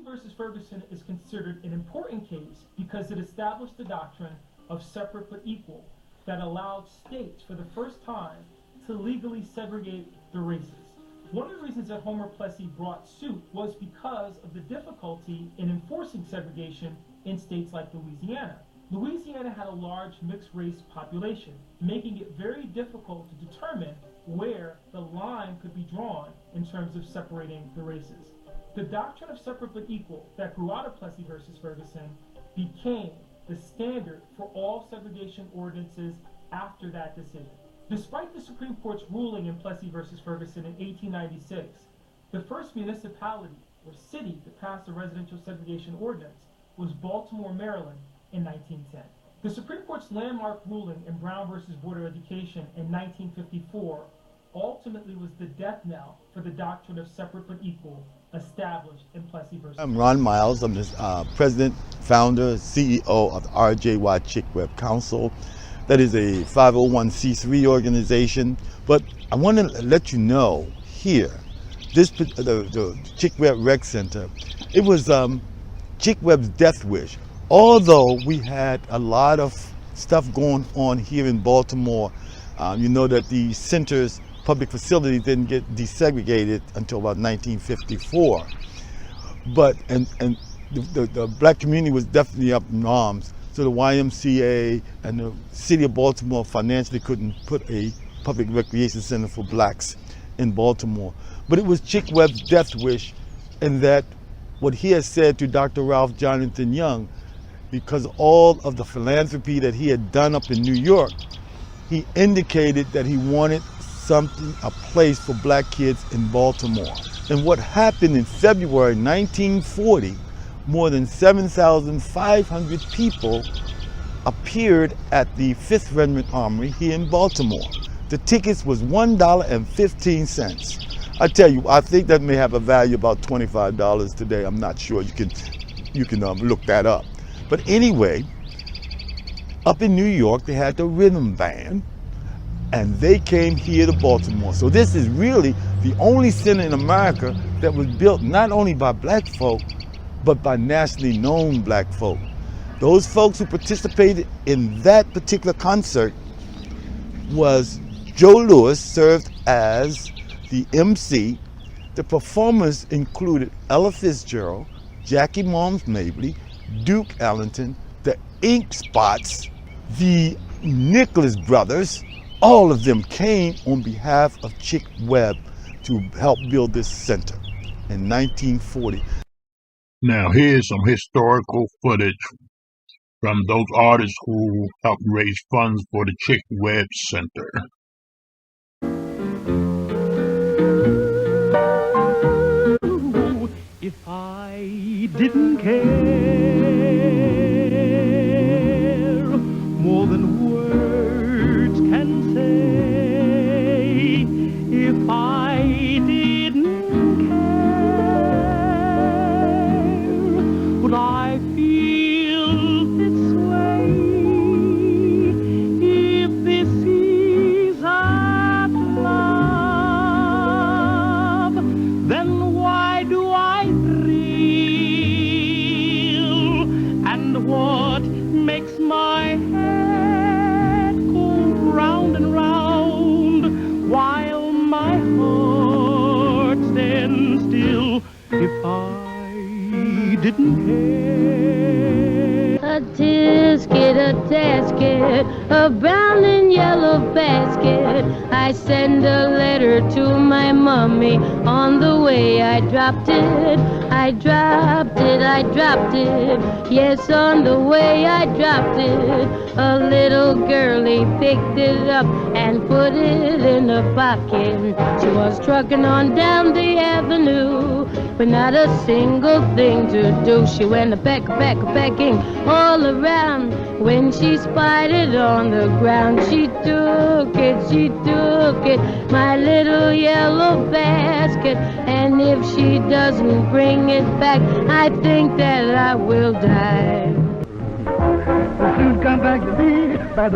versus Ferguson is considered an important case because it established the doctrine of separate but equal that allowed states for the first time to legally segregate the races. One of the reasons that Homer Plessy brought suit was because of the difficulty in enforcing segregation in states like Louisiana. Louisiana had a large mixed-race population, making it very difficult to determine where the line could be drawn in terms of separating the races. The doctrine of separate but equal that grew out of Plessy versus Ferguson became the standard for all segregation ordinances after that decision. Despite the Supreme Court's ruling in Plessy versus Ferguson in 1896, the first municipality or city to pass a residential segregation ordinance was Baltimore, Maryland in 1910. The Supreme Court's landmark ruling in Brown versus Board of Education in 1954 ultimately was the death knell for the doctrine of separate but equal established in Plessy versus I'm Ron Miles. I'm the president, founder, CEO of the RJY Chick Webb Council. That is a 501c3 organization. But I want to let you know here, the Chick Webb Rec Center, it was Chick Webb's death wish. Although we had a lot of stuff going on here in Baltimore, you know that the center's public facilities didn't get desegregated until about 1954. But the black community was definitely up in arms. So the YMCA and the city of Baltimore financially couldn't put a public recreation center for blacks in Baltimore. But it was Chick Webb's death wish, in that what he has said to Dr. Ralph Jonathan Young, because all of the philanthropy that he had done up in New York, he indicated that he wanted a place for black kids in Baltimore. And what happened in February 1940, more than 7,500 people appeared at the 5th Regiment Armory here in Baltimore. The tickets was $1.15. I tell you, I think that may have a value about $25 today. I'm not sure. You can look that up. But anyway, up in New York, they had the rhythm band, and they came here to Baltimore. So this is really the only center in America that was built not only by black folk, but by nationally known black folk. Those folks who participated in that particular concert was Joe Louis, served as the MC. The performers included Ella Fitzgerald, Jackie Moms Mabley, Duke Ellington, the Ink Spots, the Nicholas Brothers. All of them came on behalf of Chick Webb to help build this center in 1940. Now here's some historical footage from those artists who helped raise funds for the Chick Webb Center. If I didn't care more than words can say, if I didn't care, would I feel this way? If this is not love, then why do I thrill? And what makes my head go round and round while my heart stands still? If I didn't care. A tisket, a tasket, a brown and yellow basket. I send a letter to my mommy. On the way I dropped it, I dropped it, I dropped it. Yes, on the way I dropped it. A little girlie picked it up and put it in her pocket. She was trucking on down the avenue with not a single thing to do. She went a-pecking all around. When she spied it on the ground, she took it, my little yellow basket. And if she doesn't bring it back, I think that I will die. Soon come back to me, but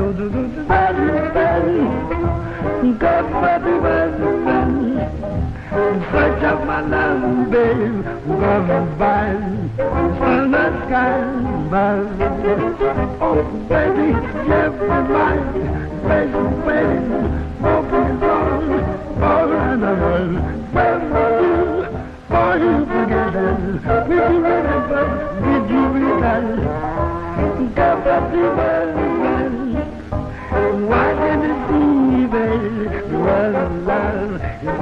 love my love, babe. Love fine, sun the sky, oh, baby, give me mine. Baby, baby, focus on, for another. For you together, will you remember, did you realize, got the fever, why can't it be, baby, was love, is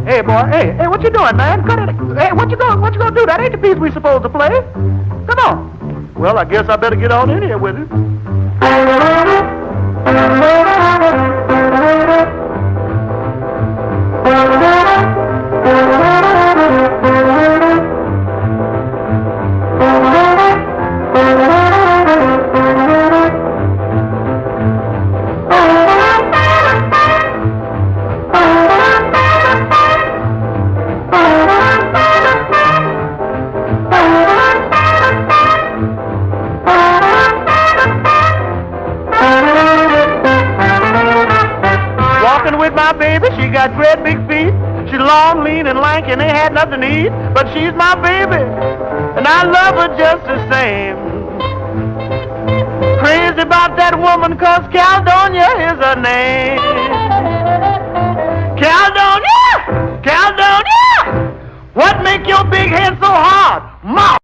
Hey, boy, hey, what you doing, man? Cut it. Hey, what you gonna do? That ain't the piece we supposed to play. Come on. Well, I guess I better get on in here with it. She got great big feet. She's long, lean, and lank, and ain't had nothing to eat. But she's my baby, and I love her just the same. Crazy about that woman, 'cause Caledonia is her name. Caledonia! Caledonia! What make your big head so hard? Mom!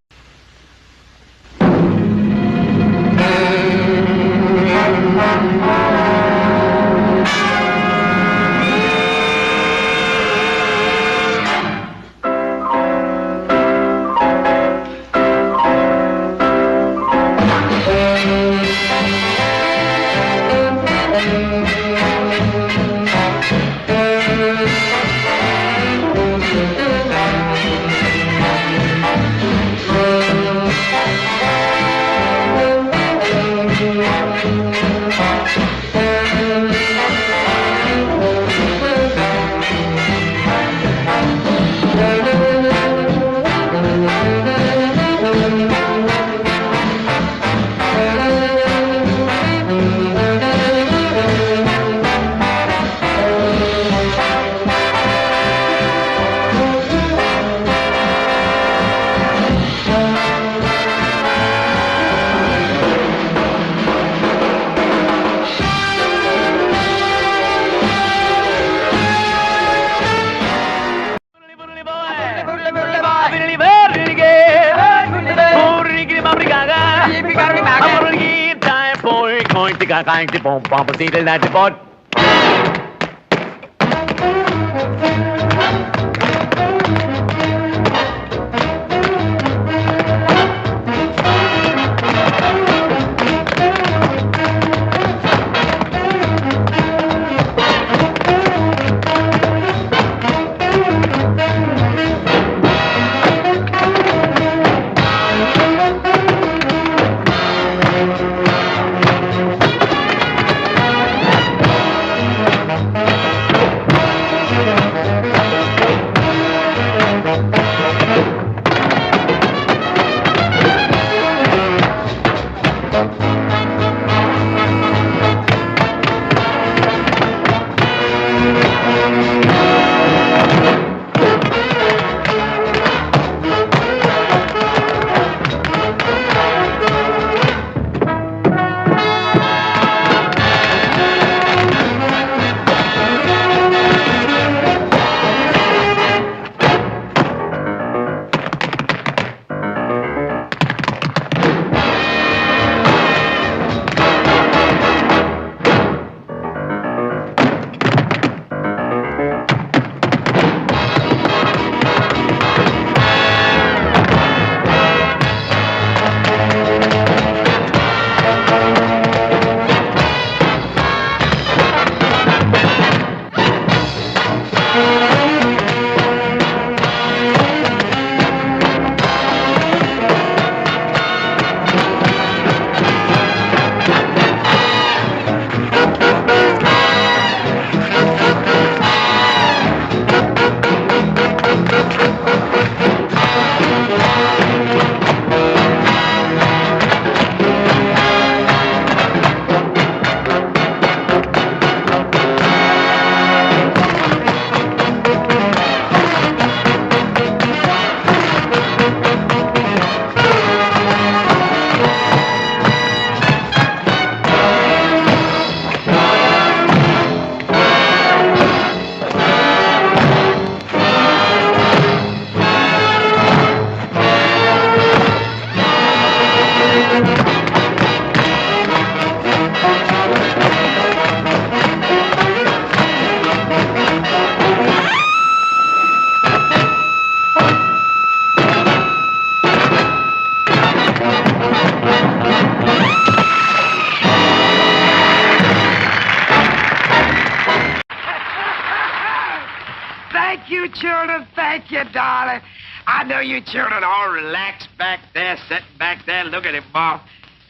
children. Thank you, darling. I know you children all relaxed back there, sitting back there. Look at it, Bob.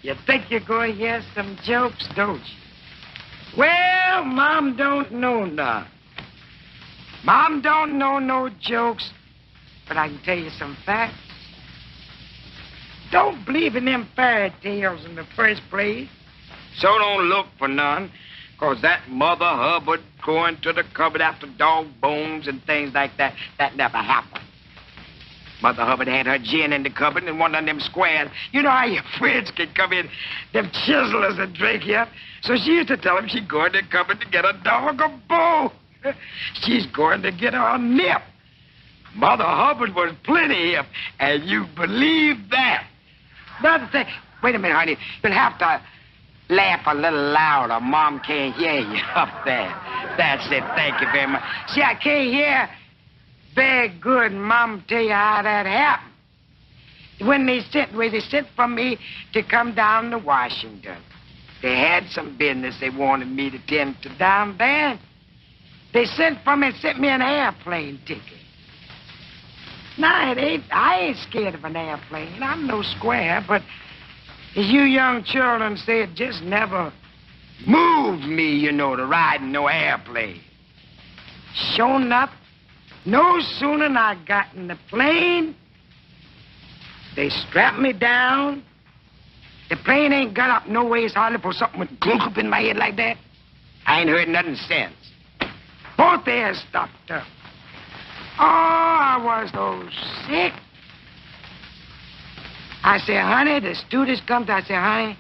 You think you're going to hear some jokes, don't you? Well, Mom don't know none. Mom don't know no jokes, but I can tell you some facts. Don't believe in them fairy tales in the first place. So don't look for none, 'cause that Mother Hubbard going to the cupboard after dog bones and things like that, that never happened. Mother Hubbard had her gin in the cupboard and one of them squares. You know how your friends can come in, them chiselers and drink here. So she used to tell them she'd go in the cupboard to get a dog a bone. She's going to get her a nip. Mother Hubbard was plenty hip, and you believe that. Another thing, wait a minute, honey. You'll have to laugh a little louder. Mom can't hear you up there. That's it. Thank you very much. See, I can't hear very good. Mom tell you how that happened. When they sent for me to come down to Washington. They had some business they wanted me to tend to down there. They sent for me and sent me an airplane ticket. Now, I ain't scared of an airplane. I'm no square, but as you young children say, it just never moved me, you know, to ride in no airplane. Sure enough, no sooner than I got in the plane, they strapped me down. The plane ain't got up no ways hardly for something would clunk up in my head like that. I ain't heard nothing since. Both ears stopped up. Oh, I was so sick. I said, honey, the stewardess comes. I said, honey,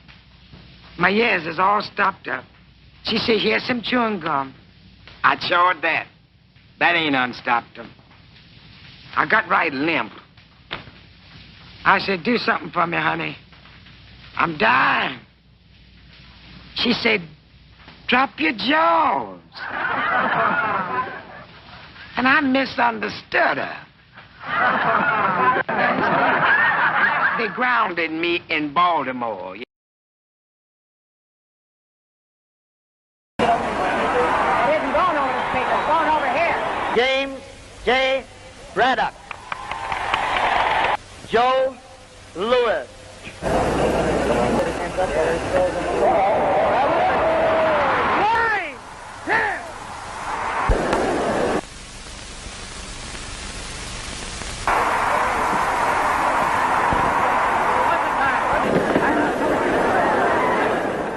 my ears is all stopped up. She said, here's some chewing gum. I chawed that. That ain't unstopped them. I got right limp. I said, do something for me, honey. I'm dying. She said, drop your jaws. And I misunderstood her. They grounded me in Baltimore. James J. Braddock. Joe Lewis.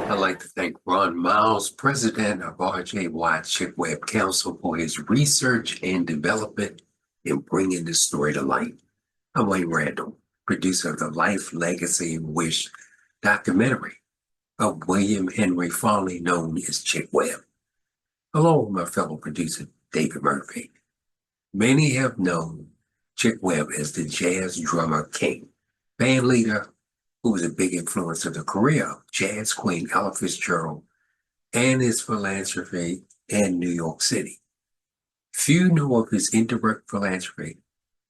I'd like to thank Ron Miles, president of RJY Chick Webb Council, for his research and development in bringing this story to light. I'm Wayne Randall, producer of the Life, Legacy, and Wish documentary of William Henry, fondly known as Chick Webb, along with my fellow producer, David Murphy. Many have known Chick Webb as the jazz drummer king, band leader, who was a big influence of the career of jazz queen Ella Fitzgerald and his philanthropy in New York City. Few know of his indirect philanthropy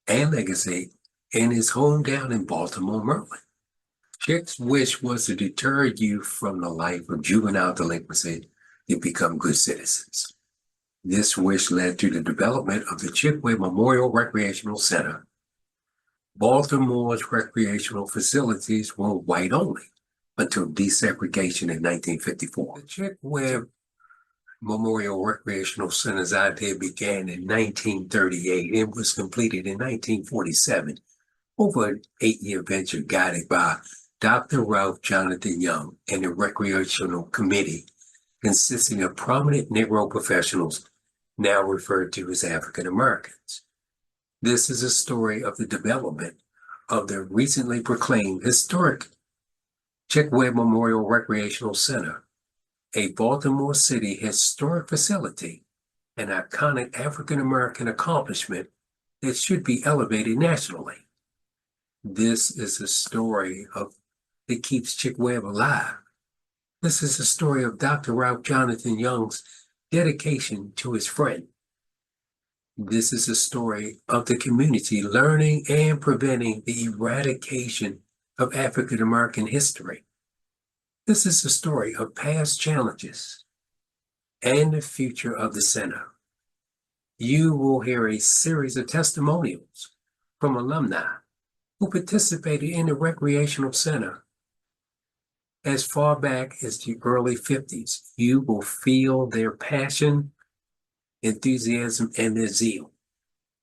and legacy in his hometown in Baltimore, Maryland. Chick's wish was to deter youth from the life of juvenile delinquency to become good citizens. This wish led to the development of the Chick Webb Memorial Recreational Center. Baltimore's recreational facilities were white only until desegregation in 1954. The Chick Webb Memorial Recreational Center's idea began in 1938 and was completed in 1947 over an 8-year venture guided by Dr. Ralph Jonathan Young and a recreational committee consisting of prominent Negro professionals now referred to as African Americans. This is a story of the development of the recently proclaimed historic Chick Webb Memorial Recreational Center, a Baltimore City historic facility, an iconic African American accomplishment that should be elevated nationally. This is a story that keeps Chick Webb alive. This is a story of Dr. Ralph Jonathan Young's dedication to his friend. This is a story of the community learning and preventing the eradication of African American history. This is a story of past challenges and the future of the center. you will hear a series of testimonials from alumni who participated in the recreational center as far back as the early 50s. You will feel their passion, enthusiasm, and their zeal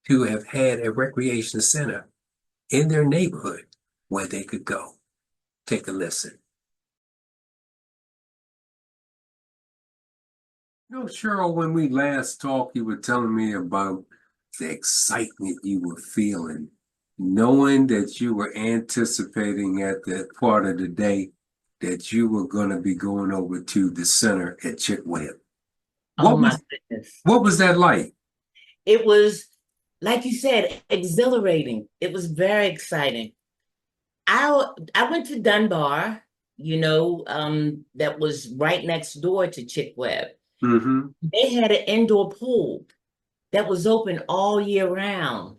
to have had a recreation center in their neighborhood where they could go. Take a listen. You know, Cheryl, when we last talked, you were telling me about the excitement you were feeling, knowing that you were anticipating at that part of the day that you were going to be going over to the center at Chick Webb. Oh my goodness. What was that like? It was, like you said, exhilarating. It was very exciting. I went to Dunbar, that was right next door to Chick Webb. Mm-hmm. They had an indoor pool that was open all year round.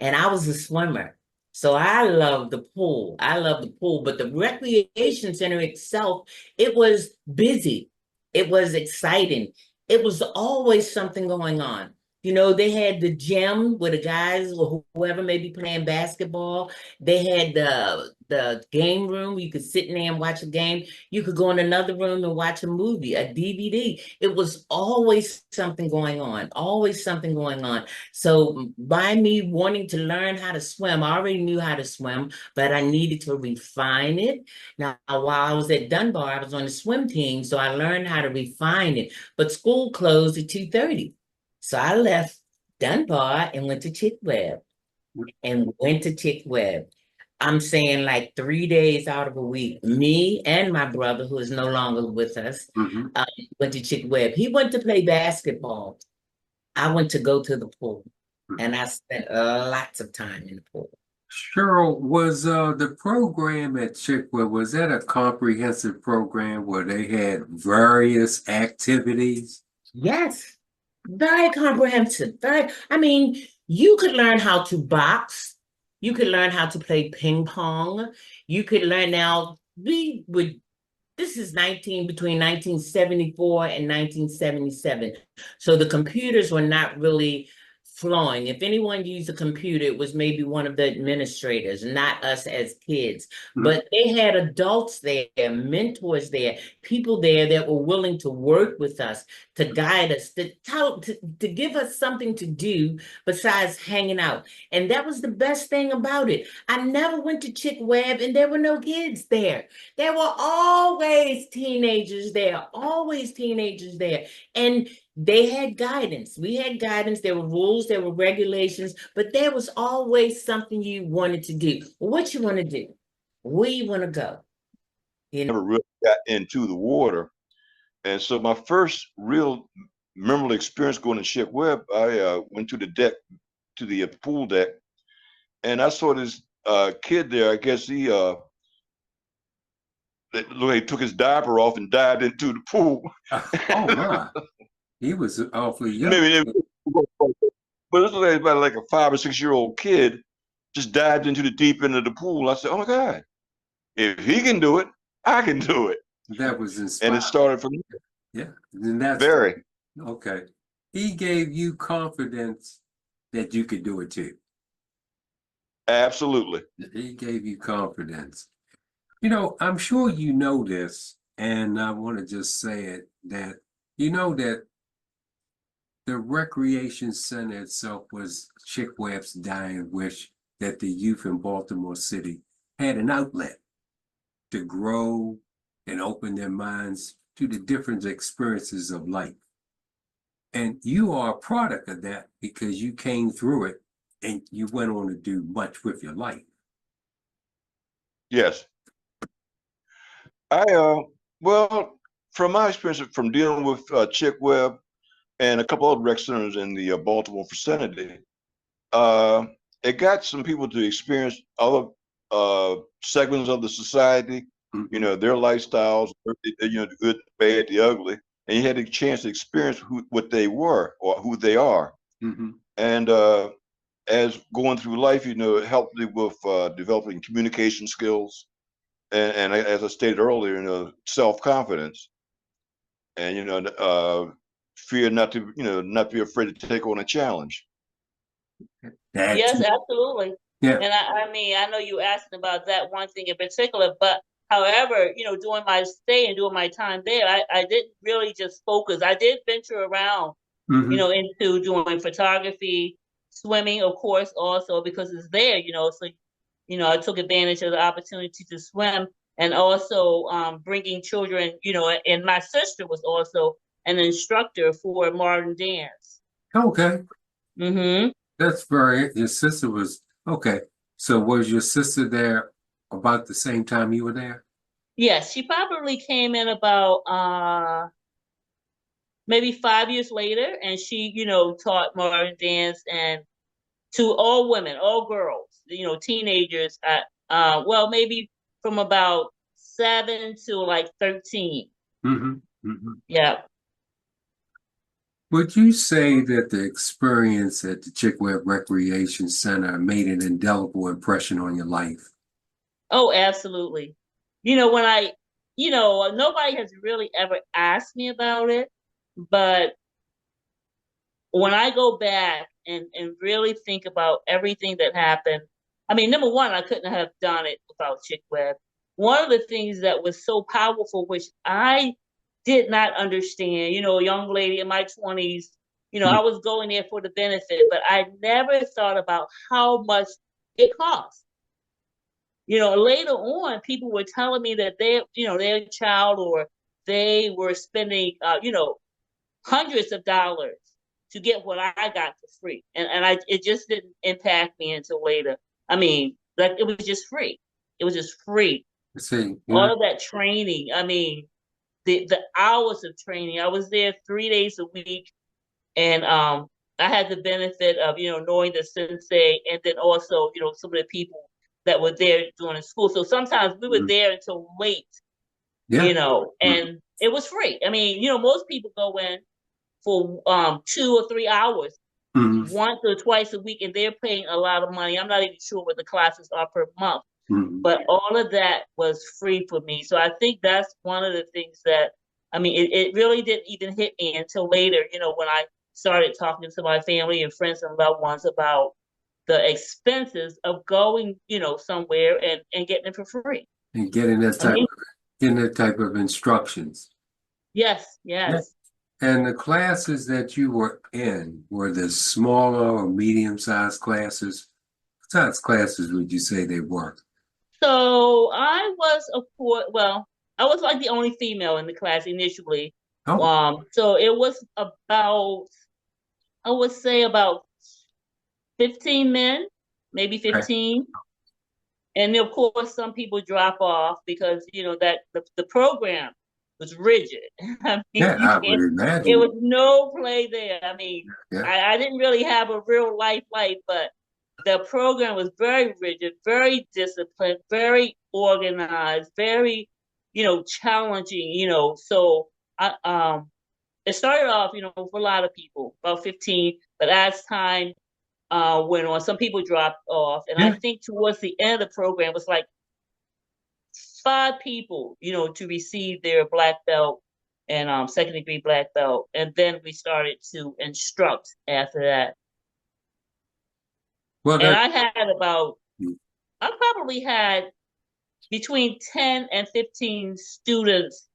And I was a swimmer. So I love the pool. I love the pool. But the recreation center itself, it was busy. It was exciting. It was always something going on. They had the gym where the guys or whoever may be playing basketball. They had the game room. You could sit in there and watch a game. You could go in another room and watch a movie, a DVD. It was always something going on, always something going on. So by me wanting to learn how to swim, I already knew how to swim, but I needed to refine it. Now, while I was at Dunbar, I was on the swim team, so I learned how to refine it. But school closed at 2:30. So I left Dunbar and went to Chick Webb. I'm saying like 3 days out of a week. Me and my brother, who is no longer with us, went to Chick Webb. He went to play basketball. I went to go to the pool, and I spent lots of time in the pool. Cheryl, was the program at Chick Webb, was that a comprehensive program where they had various activities? Yes, very comprehensive. You could learn how to box. You could learn how to play ping pong. You could learn this is between 1974 and 1977. So the computers were not really flowing. If anyone used a computer, it was maybe one of the administrators, not us as kids. But they had adults there, mentors there, people there that were willing to work with us, to guide us, to give us something to do besides hanging out. And that was the best thing about it. I never went to Chick Webb and there were no kids there. There were always teenagers there, And they had guidance. We had guidance. There were rules, there were regulations, but there was always something you wanted to do. What you want to do? Where you want to go? Never really got into the water. And so my first real memorable experience going to Chick Webb, I went to the deck, to the pool deck, and I saw this kid there. I guess he took his diaper off and dived into the pool. Oh, my. He was awfully young. But this was about like a 5 or 6 year old kid just dived into the deep end of the pool. I said, "Oh my God, if he can do it, I can do it." That was inspiring. And it started from there. Yeah, and that's very okay. He gave you confidence that you could do it too. Absolutely. He gave you confidence. I'm sure you know this, and I want to just say it, that that the recreation center itself was Chick Webb's dying wish that the youth in Baltimore City had an outlet to grow and open their minds to the different experiences of life. And you are a product of that because you came through it and you went on to do much with your life. Yes. Well, from my experience from dealing with Chick Webb and a couple other rec centers in the Baltimore vicinity, it got some people to experience other segments of the society, their lifestyles, the good, the bad, the ugly, and you had a chance to experience what they were or who they are. And as going through life, it helped me with developing communication skills, and as I stated earlier, self-confidence, and fear not to, not be afraid to take on a challenge. Yes, absolutely. Yeah. And I mean, I know you asked about that one thing in particular, but however, during my stay and during my time there, I didn't really just focus. I did venture around, into doing photography, swimming, of course, also because it's there, so, I took advantage of the opportunity to swim and also bringing children, and my sister was also an instructor for modern dance. Okay. Mm-hmm. That's your sister was, okay. So was your sister there about the same time you were there? Yes, she probably came in about maybe 5 years later, and she, taught modern dance and to all women, all girls, teenagers at well, maybe from about 7 to like 13. Yeah. Would you say that the experience at the Chick Webb Recreation Center made an indelible impression on your life? Oh, absolutely. When nobody has really ever asked me about it, but when I go back and really think about everything that happened, I mean, number one, I couldn't have done it without Chick Webb. One of the things that was so powerful, which I did not understand, a young lady in my 20s, I was going there for the benefit, but I never thought about how much it cost. Later on, people were telling me that their child or they were spending, hundreds of dollars to get what I got for free. And it just didn't impact me until later. I mean, like it was just free. It was just free. All of that training. I mean, the hours of training. I was there 3 days a week. And I had the benefit of, knowing the sensei and then also, some of the people that were there during the school. So sometimes we were there until late, and it was free. I mean, most people go in for 2 or 3 hours, once or twice a week, and they're paying a lot of money. I'm not even sure what the classes are per month, but all of that was free for me. So I think that's one of the things that, I mean, it really didn't even hit me until later, when I started talking to my family and friends and loved ones about the expenses of going, somewhere and getting it for free. And getting that type of instructions. Yes. Yeah. And the classes that you were in, were the smaller or medium-sized classes? What size classes would you say they were? So I was like the only female in the class initially. Oh. So it was about, I would say about 15 men, maybe 15. And of course, some people drop off because, that the program was rigid. I mean, I would imagine. There was no play there. I mean, I didn't really have a real life, but the program was very rigid, very disciplined, very organized, very, challenging, So it started off, for a lot of people, about 15, but as time went on, some people dropped off. And I think towards the end of the program, it was like 5 people, to receive their black belt and second degree black belt. And then we started to instruct after that. Well, and I probably had between 10 and 15 students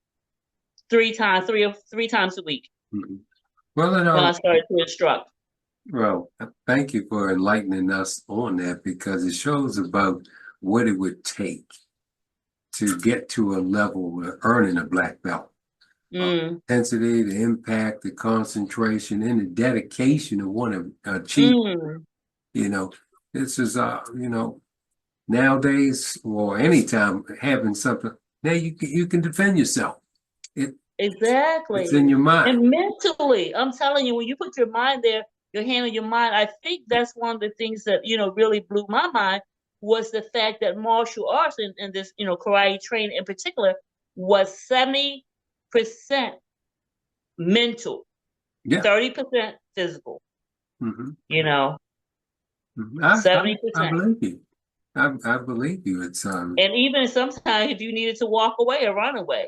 3 times a week. Well, when I started to instruct. Well, thank you for enlightening us on that, because it shows about what it would take to get to a level of earning a black belt. Intensity, the impact, the concentration, and the dedication to want to achieve. This is, nowadays or anytime having something, now you can defend yourself. Exactly. It's in your mind. And mentally, I'm telling you, when you put your mind there, your hand on your mind, I think that's one of the things that, really blew my mind, was the fact that martial arts and this, karate training in particular was 70% mental, 30% physical. 70%. I believe you. I believe you. It's and even sometimes if you needed to walk away or run away,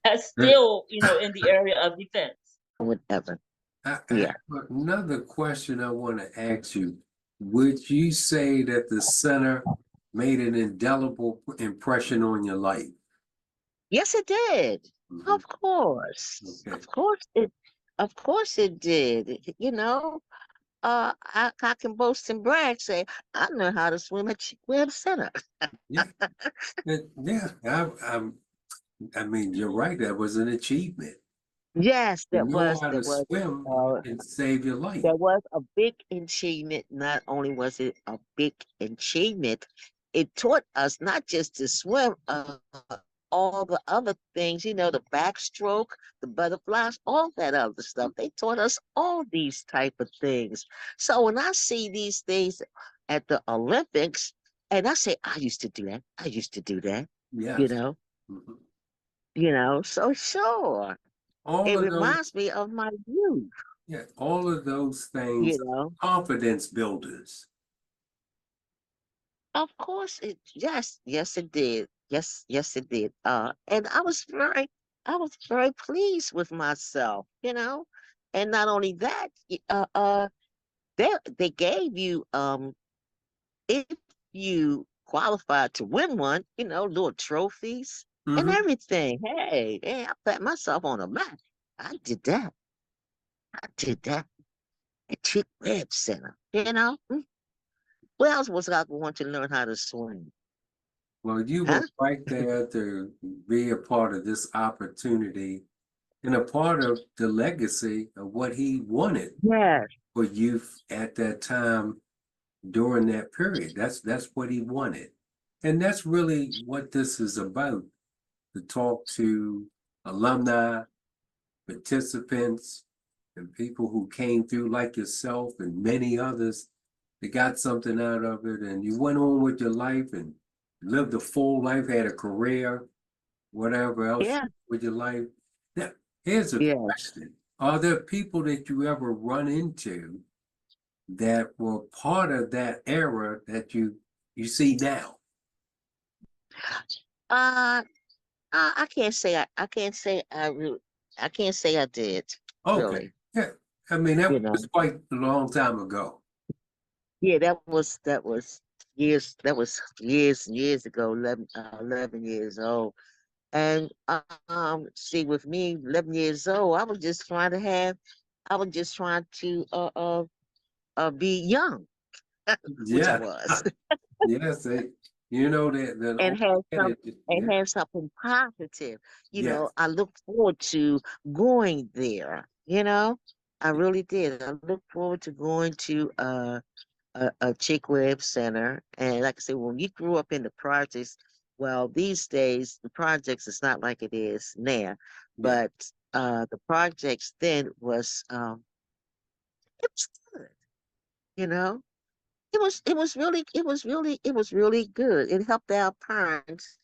that's still, in the area of defense. Whatever. I Yeah. have another question I want to ask you. Would you say that the center made an indelible impression on your life? Yes, it did. Mhm. Of course. Okay. Of course it did. You know, I can boast and brag, say, I know how to swim at Webb Center. Yeah. Yeah. I mean, you're right. That was an achievement. Yes, You know how to swim uh, and save your life. that was a big achievement. Not only was it a big achievement, it taught us not just to swim, all the other things, you know, the backstroke, the butterflies, all that other stuff. They taught us all these type of things. So when I see these things at the Olympics, and I say, I used to do that. I used to do that. You Yes. know, Mhm. so sure. All It of those, reminds me of my youth, yeah, all of those you things, know. confidence builders. Of course it yes it did. Yes it did. And I was very pleased with myself, you know. And not only that, they gave you if you qualified to win one, you know, little trophies and Hmm. everything. Hey, I pat myself on the back. I did that. I did that at Chick Webb Center, you know. Where else was I going to learn how to swim? Well, you were Huh? right there to be a part of this opportunity and a part of the legacy of what he wanted Yes. for youth at that time during that period. That's what he wanted. And that's really what this is about, to talk to alumni, participants, and people who came through like yourself and many others that got something out of it, and you went on with your life and lived a full life, had a career, whatever else Yeah. with your life. Now, here's a Yes. question. Are there people that you ever run into that were part of that era that you see now? Uh, I can't say I can't say I really I can't say I did Okay. really. Yeah. I mean, that You know, was quite a long time ago. yeah, that was years and years ago, 11 years old. And see, with me, 11 years old, I was just trying to be young, which I Yeah. was, Yes. You know that and old had some adage, and yeah. had something positive. You know, Yes. I look forward to going there. You know, I really did. I look forward to going to a Chick Webb Center. And like I said, when you grew up in the projects, well, these days the projects is not like it is now, Yeah. but the projects then was it was good. You know, it was really good. It helped our parents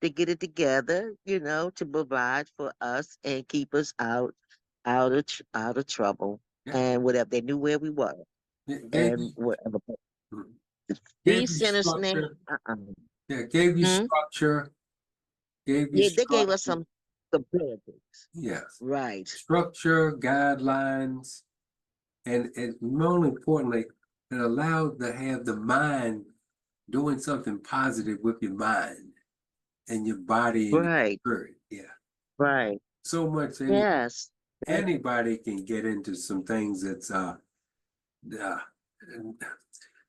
to get it together, you know, to provide for us and keep us out of trouble Yeah. and whatever. They knew where we were It and whatever. mhm. Gave These you centers now, structure. uh-uh. Yeah. Gave you Hmm? structure. Gave you Yeah, they gave us structure. some abilities. Yes. Right. Structure, guidelines, and more importantly, it allowed to have the mind doing something positive with your mind and your body and your Right. spirit. Yeah. Right. So much Yes. anybody can get into some things that's uh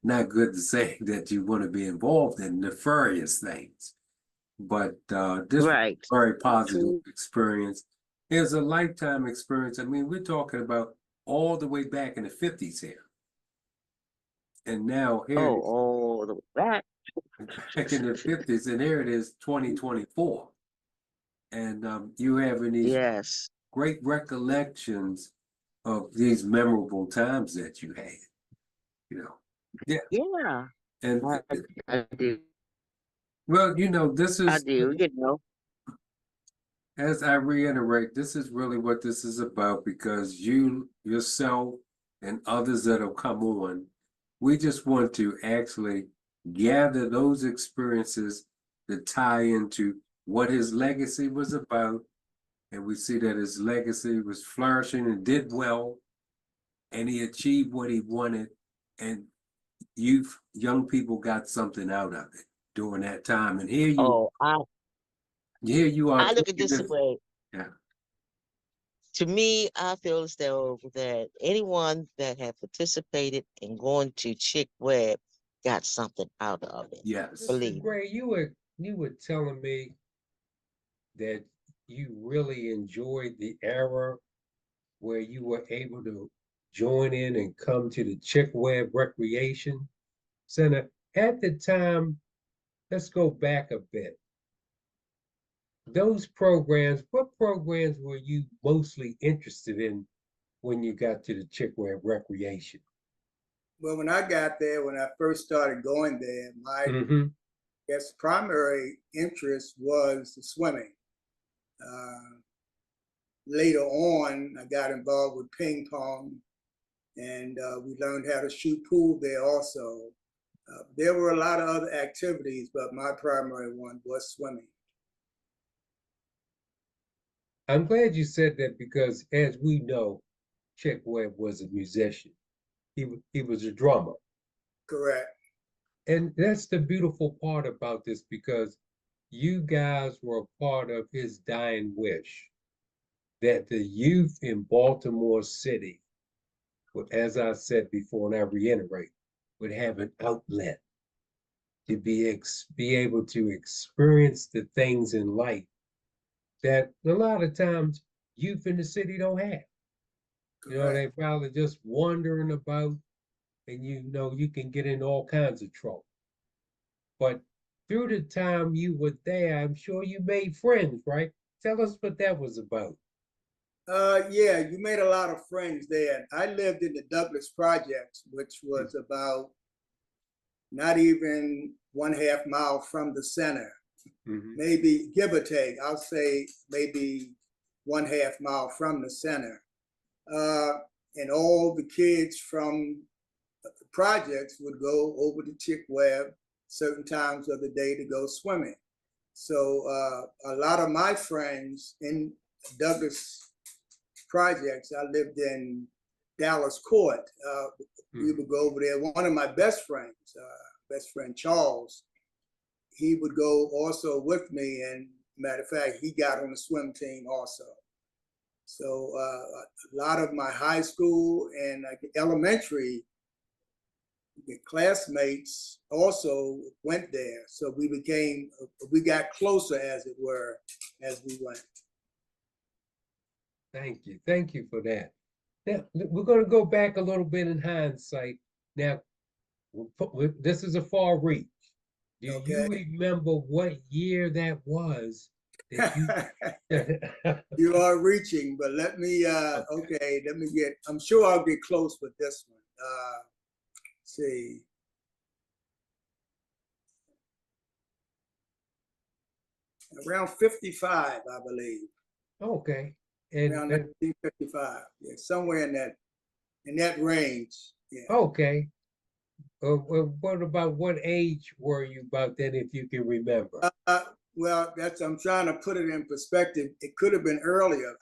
not good to say that you want to be involved in nefarious things. But this was Right. a very positive True. experience. It was a lifetime experience. I mean, we're talking about all the way back in the 50s here. And now here it Oh, is all the way back. back in the 50s, and here it is 2024. And you having these Yes. great recollections of these memorable times that you had, you know. Yeah. Yeah. And I, I do. well, this I is, do, you know. as I reiterate, this is really what this is about, because you, yourself, and others that have come on, we just want to actually gather those experiences that tie into what his legacy was about. And we see that his legacy was flourishing and did well. and he achieved what he wanted, and young people got something out of it during that time. And Oh, here you are I look at 20 this years. way. Yeah. To me, I feel as though that anyone that had participated in going to Chick Webb got something out of it. Yes. Believe Mr. Gray, you were telling me that you really enjoyed the era where you were able to join in and come to the Chick Webb Recreation Center. At the time, let's go back a bit. Those programs, what programs were you mostly interested in when you got to the Chick Webb Recreation? Well, when I got there, when I first started going there, my guess primary interest was the swimming. Later on, I got involved with ping pong, and we learned how to shoot pool there also. There were a lot of other activities, but my primary one was swimming. I'm glad you said that because, as we know, Chick Webb was a musician. He was a drummer. Correct. And that's the beautiful part about this, because you guys were a part of his dying wish that the youth in Baltimore City, as I said before, and I reiterate, would have an outlet to be able to experience the things in life that a lot of times youth in the city don't have. You know, they probably just wandering about, and you can get in all kinds of trouble. But through the time you were there, I'm sure you made friends, right? Tell us what that was about. Yeah, you made a lot of friends there. I lived in the Douglas Projects, which was about not even 1/2 mile from the center. Maybe give or take, I'll say maybe 1/2 mile from the center. And all the kids from the projects would go over to Chick Webb certain times of the day to go swimming. So a lot of my friends in Douglas Projects, I lived in Dallas Court. We would go over there. One of my best friend Charles, he would go also with me, and matter of fact, he got on the swim team also. So a lot of my high school and elementary classmates also went there. So we got closer, as it were, as we went. Thank you for that. Now, we're going to go back a little bit in hindsight. Now, this is a far reach. Do you remember what year that was? You are reaching, but let me I'm sure I'll get close with this one. Let's see. Around 55, I believe. Okay. Around 1955. Yeah, somewhere in that range. Yeah. Okay. What about what age were you about then, if you can remember? Well, I'm trying to put it in perspective. It could have been earlier.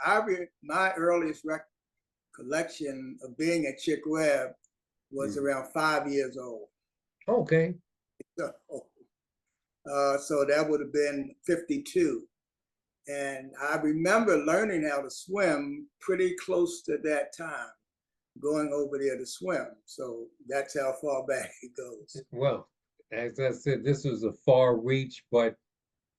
My earliest recollection of being at Chick Webb was around 5 years old. Okay. So that would have been 52. And I remember learning how to swim pretty close to that time, going over there to swim. So that's how far back it goes. Well, as I said, this was a far reach, but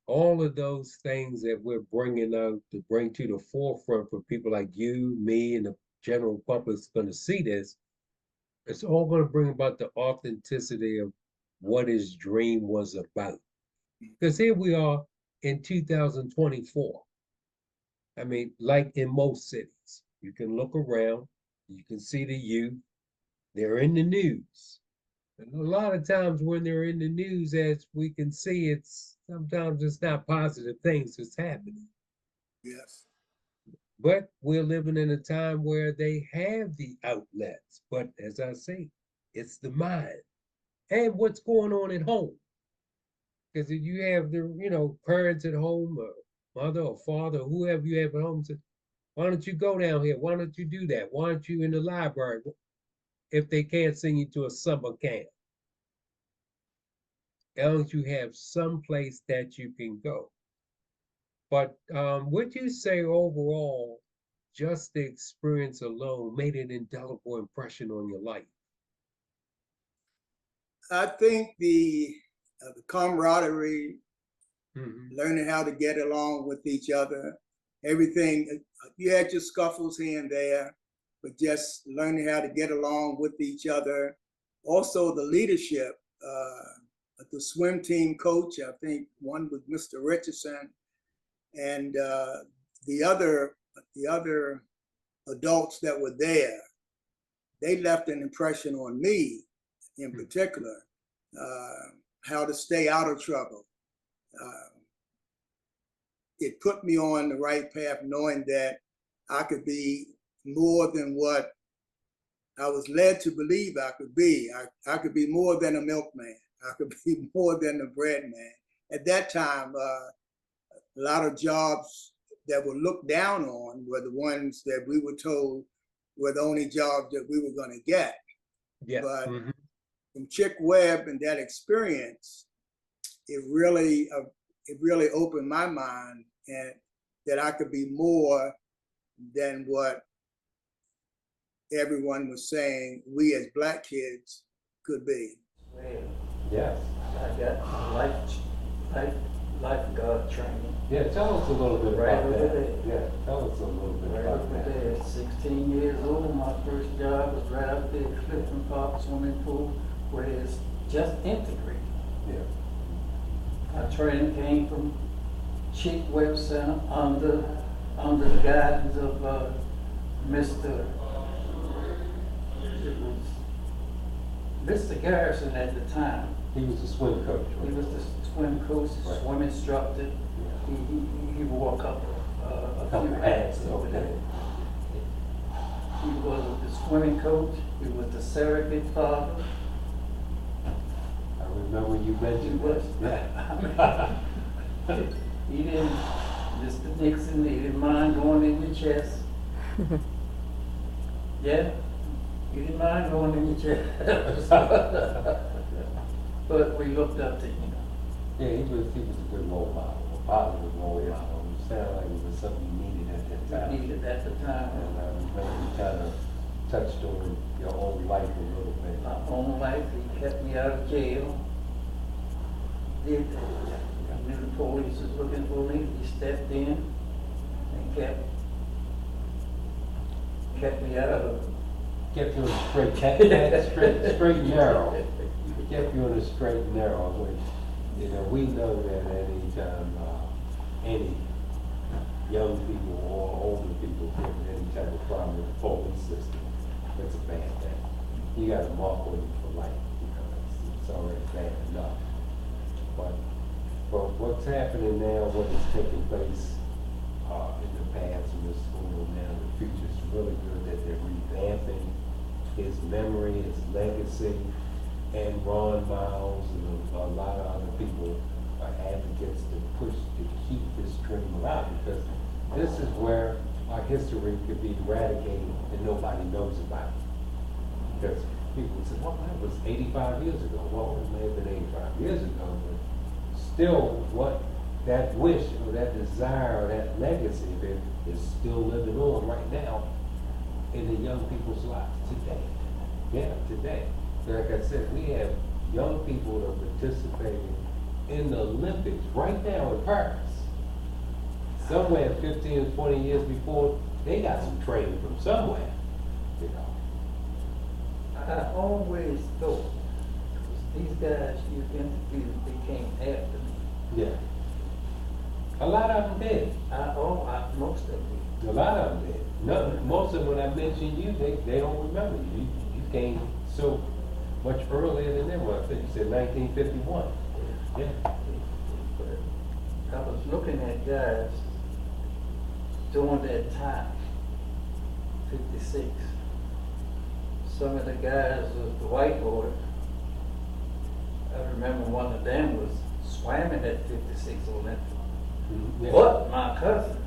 all of those things that we're bringing out to bring to the forefront for people like you, me, and the general public is going to see this, it's all going to bring about the authenticity of what his dream was about. Because here we are in 2024. I mean, like in most cities, you can look around, you can see the youth, they're in the news. And a lot of times when they're in the news, as we can see, sometimes it's not positive things that's happening. Yes. But we're living in a time where they have the outlets. But as I say, it's the mind and what's going on at home. Because if you have the parents at home, or mother or father, whoever you have at home, say, why don't you go down here? Why don't you do that? Why aren't you in the library? if they can't send you to a summer camp. As long as you have some place that you can go. But would you say overall, just the experience alone made an indelible impression on your life? I think the camaraderie, learning how to get along with each other, everything, you had your scuffles here and there, but just learning how to get along with each other. Also the leadership, the swim team coach, I think one was Mr. Richardson, and the other adults that were there, they left an impression on me in particular, how to stay out of trouble. It put me on the right path, knowing that I could be more than what I was led to believe I could be. I could be more than a milkman. I could be more than a bread man. At that time, a lot of jobs that were looked down on were the ones that we were told were the only jobs that we were going to get. Yeah. But from Chick Webb and that experience, it really opened my mind, and that I could be more than what everyone was saying we as Black kids could be. Yes. I got lifeguard training. Yeah, tell us a little bit about that. There. Yeah, tell us a little bit Right about over that. there, 16 years old, my first job was right up there at Clifton Park Swimming Pool, where it's just integrated. Yeah. My training came from Chick Webb Center under the guidance of Mr. Garrison at the time. He was the swim coach. He was the swim coach, Right. swim instructor. Yeah. He wore a few hats over there. He was the swimming coach. He was the surrogate father. I remember you mentioned was. that. He didn't, Mr. Nixon, he didn't mind going in your chest. Yeah, he didn't mind going in your chest. But we looked up to him. Yeah, he was a good role model, a positive role model. It sounded like it was something you needed at that time. Needed at the time. And I remember you kind of touched on your own life a little bit. My own life, he kept me out of jail. Did that. I knew the police was looking for me. He stepped in and kept me out of. Kept you on the straight and narrow. Kept you on the straight and narrow. Which, we know that any time any young people or older people get any type of problem with the police system, it's a bad thing. You got to mark on you for life because it's already bad enough. But what's happening now, what is taking place in the past in the school now, in the future, is really good that they're revamping his memory, his legacy, and Ron Miles and a lot of other people are advocates to push to keep this dream alive, because this is where our history could be eradicated and nobody knows about it. Because people say, well, that was 85 years ago. Well, it may have been 85 years ago, but still, what that wish or that desire or that legacy of it is still living on right now in the young people's lives today. Yeah, today. Like I said, we have young people that are participating in the Olympics right now in Paris. Somewhere 15 or 20 years before, they got some training from somewhere, I always thought these guys you interviewed, they came after me. Yeah. A lot of them did. Most of them. A lot of them did. No, most of them, when I mentioned you, they don't remember you. You came so much earlier than them. I think you said 1951. Yeah. I was looking at guys during that time, 56. Some of the guys was the whiteboard. I remember one of them was swimming at 56 Olympic. Yeah. But my cousin,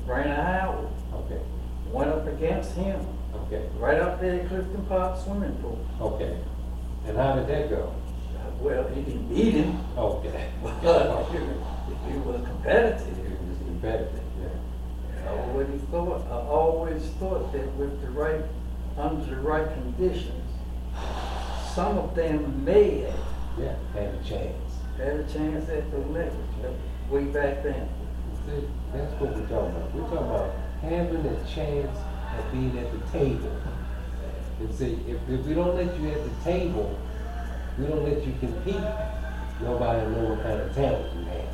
Brandon Howard, okay, went up against him. Okay. Right out there at Clifton Park swimming pool. Okay. And how did that go? Well, he didn't beat him. Okay. But he was competitive. He was competitive, yeah. I always thought that with under the right conditions, some of them may have had a chance at the Olympics way back then. See, that's what we're talking about. We're talking about having a chance of being at the table. And see, if we don't let you at the table, we don't let you compete, nobody will know what kind of talent you have.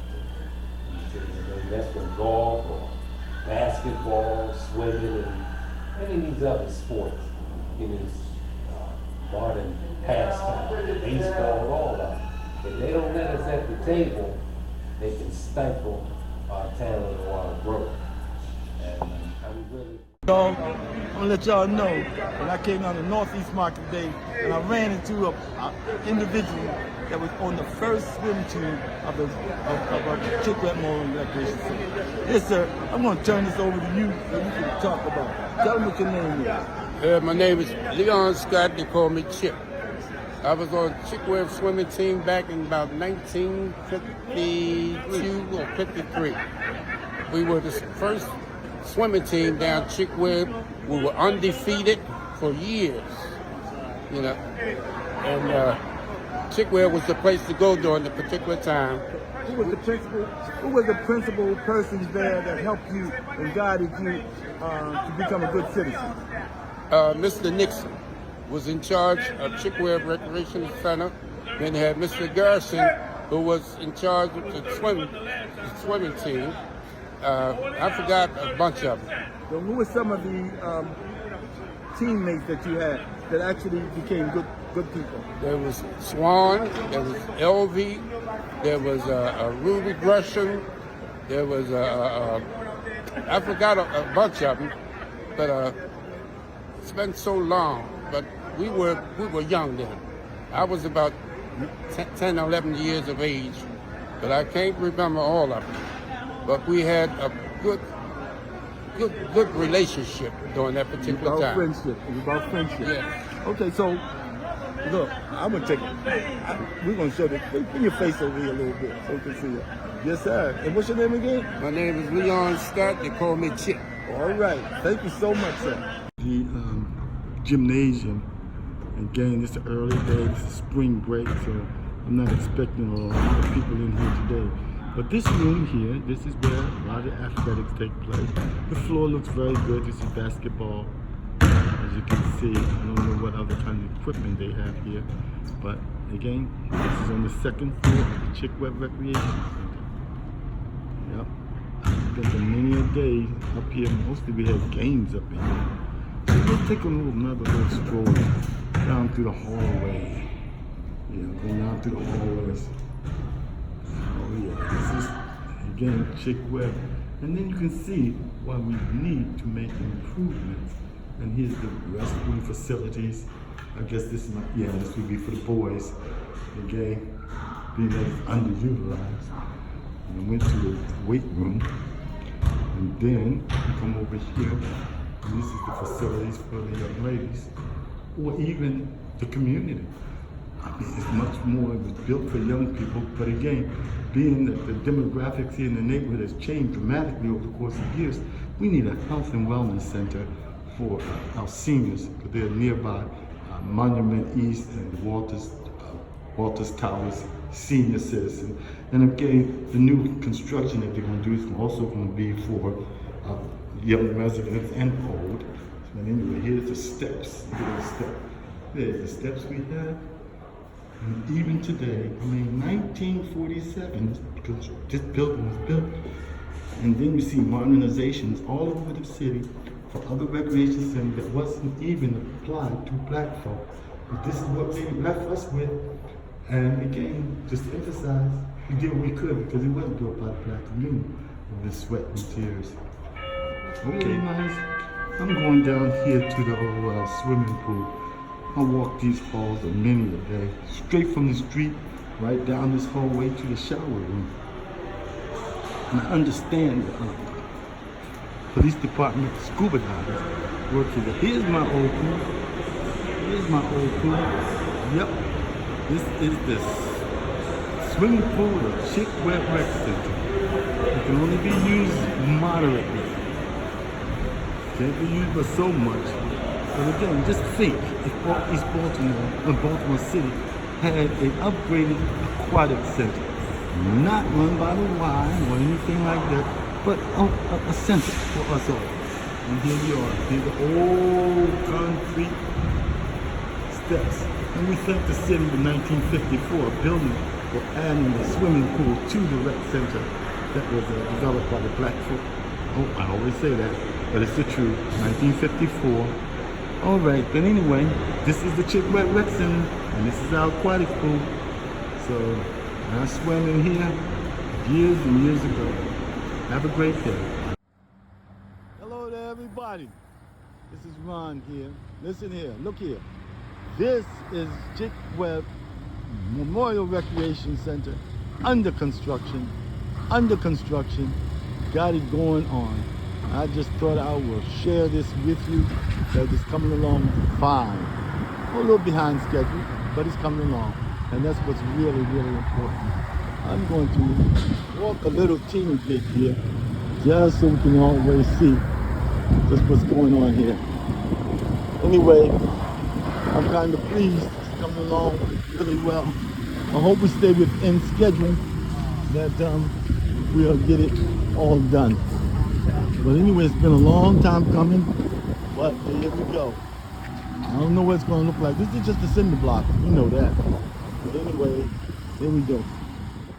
You see, that's from golf or basketball, swimming, and any of these other sports in this modern pastime, baseball, all that. If they don't let us at the table, they can stifle our talent or our growth. And I'm really... I'm gonna let y'all know that I came down to Northeast Market Day and I ran into an individual that was on the first swim team of a Chick-Webb Memorial Recreation Center. Yes, sir. I'm gonna turn this over to you so you can talk about it. Tell them what your name is. My name is Leon Scott. They call me Chip. I was on Chick-Webb swimming team back in about 1952 or 53. We were the first swimming team down Chick-Webb. We were undefeated for years, you know. And Chick-Webb was the place to go during the particular time. Who was the principal persons there that helped you and guided you to become a good citizen? Mr. Nixon was in charge of Chick-Webb Recreation Center. Then they had Mr. Garrison, who was in charge of the swimming team. I forgot a bunch of them. So who were some of the teammates that you had that actually became good people? There was Swan, there was LV, there was Ruby Gresham, there was I forgot a bunch of them, but it's been so long. But we were young then. I was about 10, 11 years of age, but I can't remember all of them. But we had a good relationship during that particular time. It was about friendship. Yeah. Okay, so look, I'm gonna take it. We're gonna show this. Bring your face over here a little bit so we can see it. Yes, sir. And what's your name again? My name is Leon Scott. They call me Chip. All right. Thank you so much, sir. The gymnasium. Again, it's the early days, it's spring break, so I'm not expecting a lot of people in here today. But this room here, this is where a lot of athletics take place. The floor looks very good. This is basketball. As you can see, I don't know what other kind of equipment they have here. But again, this is on the second floor of the Chick-Webb Recreation Center. Yep. I've spent many a day up here. Mostly we have games up in here. So let's take another little stroll down through the hallway. Yeah, going down through the hallways. Oh yeah, this is again Chick-Webb. And then you can see why we need to make improvements. And here's the restroom facilities. I guess this would be for the boys. Again, being that it's underutilized. And I went to the weight room. And then come over here. And this is the facilities for the young ladies. Or even the community. I mean, it's much more, it was built for young people, but again, being that the demographics here in the neighborhood has changed dramatically over the course of years, we need a health and wellness center for our seniors, because they're nearby Monument East and Walters Towers Senior Citizen. And again, the new construction that they're going to do is also going to be for young residents and old. And anyway, here's the steps. There's the steps we have. And even today, I mean, 1947, because this building was built. And then you see modernizations all over the city for other recreation centers that wasn't even applied to black folk. But this is what they left us with. And again, just to emphasize, we did what we could because it wasn't built by the black community with the sweat and tears. Okay, guys, I'm going down here to the old swimming pool. I walk these halls many a day, straight from the street, right down this hallway to the shower room. And I understand police department scuba divers work here. Here's my old pool. Here's my old pool. Yep. This is the swimming pool of Chick Webb Rec Center. It can only be used moderately. Can't be used by so much. But again, just think if East Baltimore and Baltimore City had an upgraded aquatic center, not run by the Y or anything like that, but a center for us all. And here we are. Here's the old concrete steps. And we thank the city in 1954 building for adding the swimming pool to the rec center that was developed by the black folk. Oh, I always say that, but it's the truth. 1954. All right, but anyway, this is the Chick Webb Rec Center, and this is our aquatic pool. So I swam in here years and years ago. Have a great day. Hello there, everybody. This is Ron here. Listen here, look here. This is Chick Webb Memorial Recreation Center, under construction. Got it going on. I just thought I will share this with you, that it's coming along fine. A little behind schedule, but it's coming along. And that's what's really, really important. I'm going to walk a little teeny bit here, just so we can always see just what's going on here. Anyway, I'm kind of pleased. It's coming along really well. I hope we stay within schedule, that we'll get it all done. But anyway, it's been a long time coming, but here we go. I don't know what it's going to look like. This is just a cinder block. You know that. But anyway, here we go.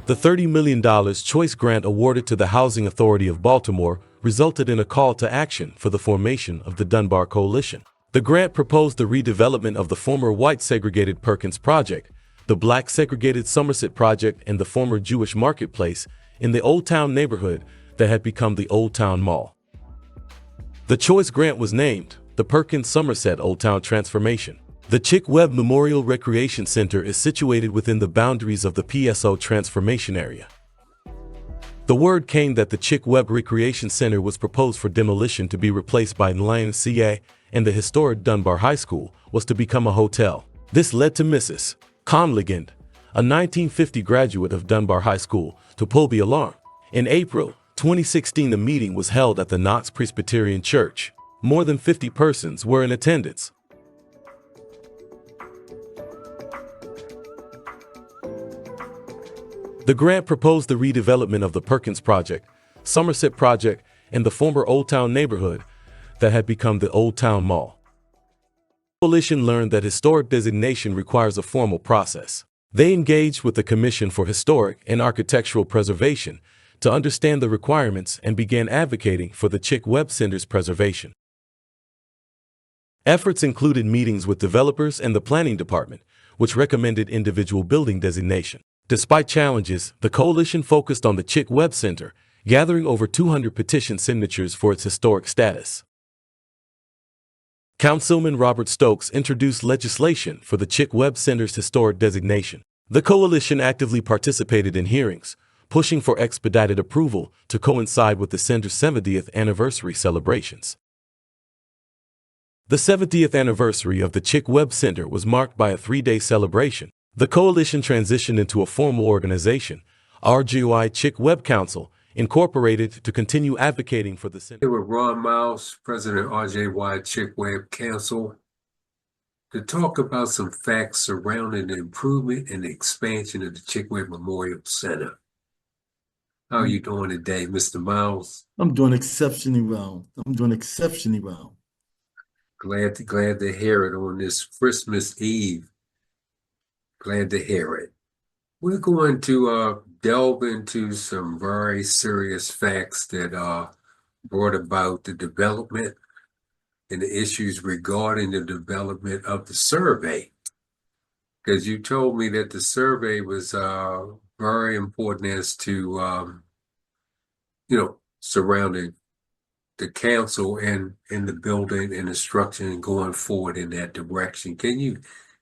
The $30 million Choice Grant awarded to the Housing Authority of Baltimore resulted in a call to action for the formation of the Dunbar Coalition. The grant proposed the redevelopment of the former white segregated Perkins Project, the black segregated Somerset Project, and the former Jewish Marketplace in the Old Town neighborhood that had become the Old Town Mall. The Choice Grant was named the Perkins Somerset Old Town Transformation. The Chick Webb Memorial Recreation Center is situated within the boundaries of the PSO Transformation Area. The word came that the Chick Webb Recreation Center was proposed for demolition to be replaced by YMCA, and the historic Dunbar High School was to become a hotel. This led to Mrs. Conligand, a 1950 graduate of Dunbar High School, to pull the alarm. In April 2016, the meeting was held at the Knox Presbyterian Church. More than 50 persons were in attendance. The grant proposed the redevelopment of the Perkins Project, Somerset Project, and the former Old Town neighborhood that had become the Old Town Mall. The coalition learned that historic designation requires a formal process. They engaged with the Commission for Historic and Architectural Preservation to understand the requirements and began advocating for the Chick Webb Center's preservation. Efforts included meetings with developers and the planning department, which recommended individual building designation. Despite challenges, the coalition focused on the Chick Webb Center, gathering over 200 petition signatures for its historic status. Councilman Robert Stokes introduced legislation for the Chick Webb Center's historic designation. The coalition actively participated in hearings, pushing for expedited approval to coincide with the center's 70th anniversary celebrations. The 70th anniversary of the Chick Webb Center was marked by a 3-day celebration. The coalition transitioned into a formal organization, RJY Chick Webb Council, Incorporated, to continue advocating for the center. Here with Ron Miles, President RJY Chick Webb Council, to talk about some facts surrounding the improvement and the expansion of the Chick Webb Memorial Center. How are you doing today, Mr. Miles? I'm doing exceptionally well. Glad to hear it on this Christmas Eve. Glad to hear it. We're going to delve into some very serious facts that brought about the development and the issues regarding the development of the survey. Because you told me that the survey was very important as to, surrounding the council and the building and the structure and going forward in that direction. Can you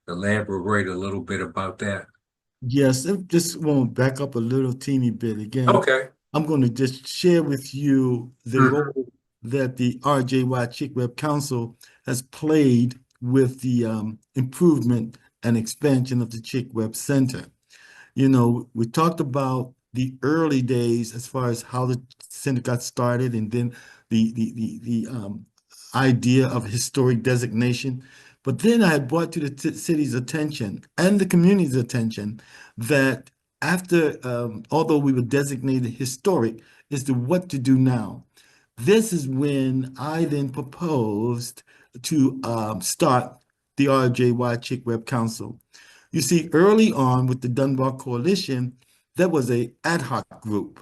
elaborate a little bit about that? Yes, I just want to back up a little teeny bit again. Okay. I'm going to just share with you the role that the RJY Chick Web Council has played with the improvement and expansion of the Chick Web Center. You know, we talked about the early days as far as how the center got started, and then the idea of historic designation. But then I had brought to the city's attention and the community's attention that after, although we were designated historic, is to what to do now. This is when I then proposed to start the RJY Chick Web Council. You see, early on with the Dunbar Coalition, that was a ad hoc group.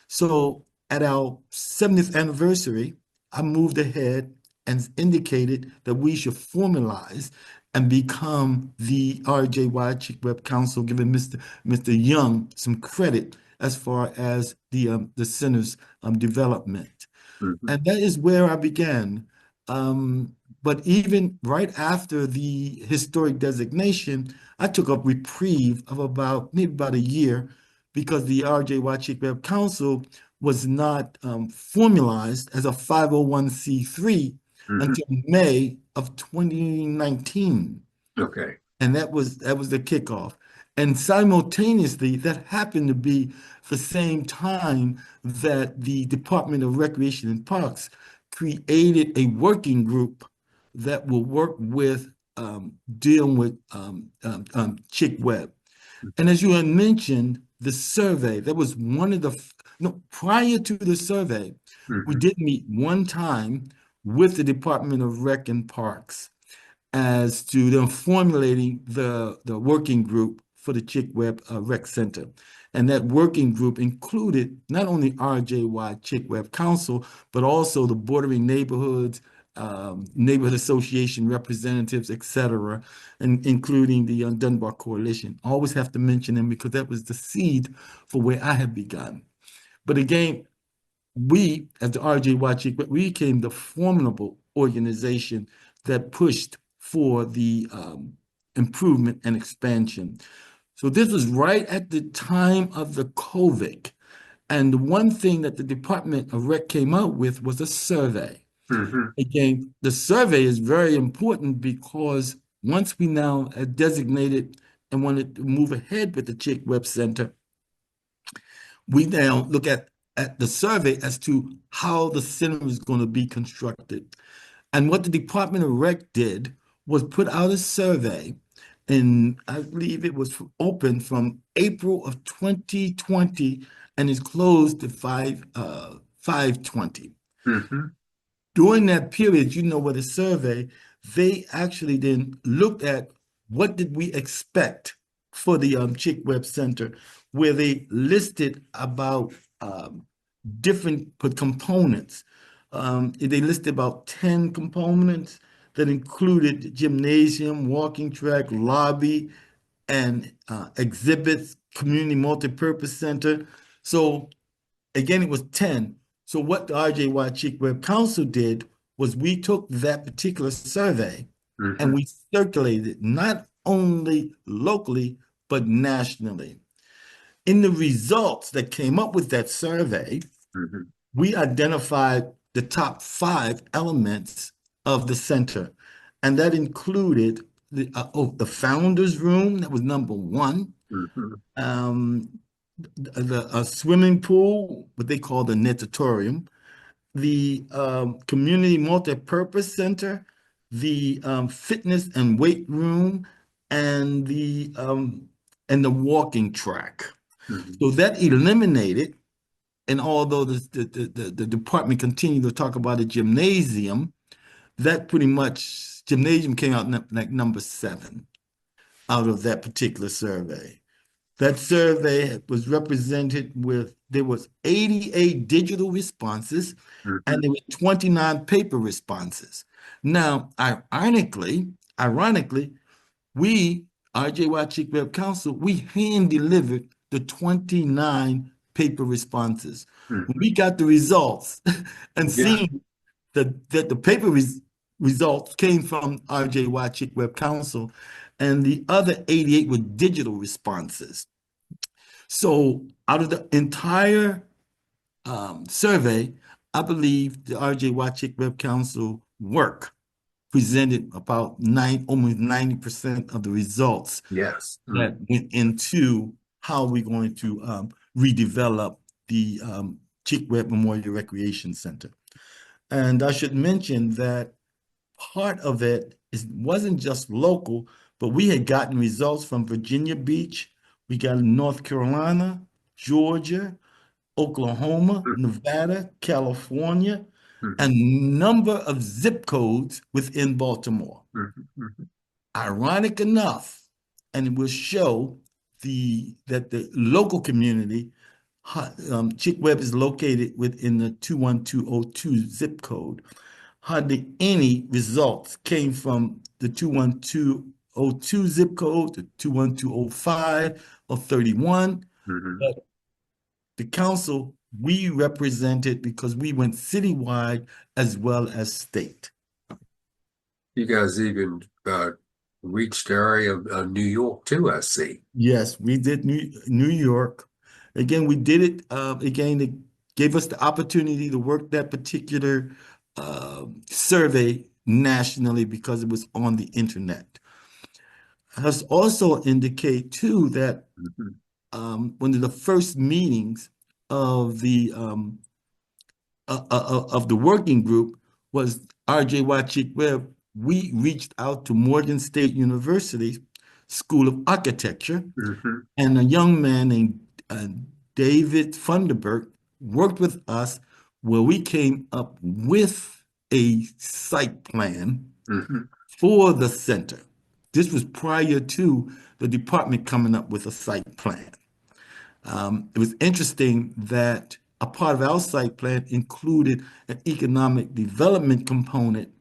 So at our 70th anniversary, I moved ahead and indicated that we should formalize and become the RJY Chick Web Council, giving Mr. Young some credit as far as the center's development. And that is where I began. But even right after the historic designation, I took a reprieve of maybe about a year, because the RJY Chick Web Council was not formalized as a 501c3 until May of 2019. Okay. And that was the kickoff. And simultaneously, that happened to be the same time that the Department of Recreation and Parks created a working group that will work with dealing with Chick Web. And as you had mentioned, the survey, that was one of the, no, prior to the survey, we did meet one time with the Department of Rec and Parks as to them formulating the working group for the Chick Web Rec Center. And that working group included not only RJY Chick Web Council, but also the bordering neighborhoods, neighborhood association representatives, et cetera, and including the Dunbar Coalition. I always have to mention them because that was the seed for where I had begun. But again, we, as the RJY Chick Web, we became the formidable organization that pushed for the improvement and expansion. So this was right at the time of the COVID. And the one thing that the Department of Rec came out with was a survey. Again, the survey is very important because once we now had designated and wanted to move ahead with the Chick Web Center, we now look at the survey as to how the center is going to be constructed. And what the Department of Rec did was put out a survey, and I believe it was open from April of 2020 and is closed at 5/20. During that period, you know, with the survey, they actually then looked at what did we expect for the Chick Web Center, where they listed about different components. They listed about 10 components that included gymnasium, walking track, lobby, and exhibits, community multipurpose center. So again, it was 10. So what the RJY Chick Web Council did was we took that particular survey and we circulated it not only locally, but nationally. In the results that came up with that survey, we identified the top 5 elements of the center. And that included the founder's room, that was number 1. The swimming pool, what they call the natatorium, the community multi-purpose center, the fitness and weight room, and the walking track. So that eliminated, and although the department continued to talk about a gymnasium, that pretty much, gymnasium came out like number 7 out of that particular survey. That survey was represented with, there was 88 digital responses and there were 29 paper responses. Now, ironically, we, RJY Chick Web Council, we hand delivered the 29 paper responses. When we got the results and seeing that the paper results came from RJY Chick Web Council, and the other 88 were digital responses. So out of the entire survey, I believe the RJY Chick Web Council work presented about almost 90% of the results Yes. that went into how we're going to redevelop the Chick Web Memorial Recreation Center. And I should mention that part of it wasn't just local, but we had gotten results from Virginia Beach. We got North Carolina, Georgia, Oklahoma, Nevada, California, and number of zip codes within Baltimore. Ironic enough, and it will show that the local community, Chick Web is located within the 21202 zip code. Hardly any results came from the 21202 zip code, the 21205 or 31. But the council, we represented because we went citywide as well as state. You guys even reached the area of New York too, I see. Yes, we did New York. Again, we did it. Again, it gave us the opportunity to work that particular survey nationally because it was on the internet. Has also indicate too that one of the first meetings of the working group was RJY Chick Web. We reached out to Morgan State University School of Architecture, and a young man named David Funderburg worked with us where we came up with a site plan for the center. This was prior to the department coming up with a site plan. It was interesting that a part of our site plan included an economic development component,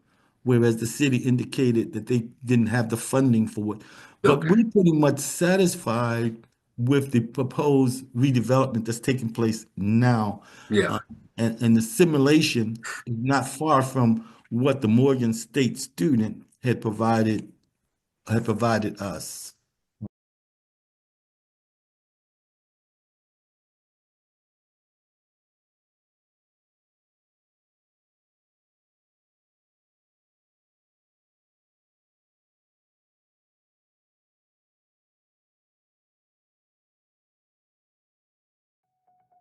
whereas the city indicated that they didn't have the funding for it. But we're pretty much satisfied with the proposed redevelopment that's taking place now. Yeah. And the simulation is not far from what the Morgan State student had provided us.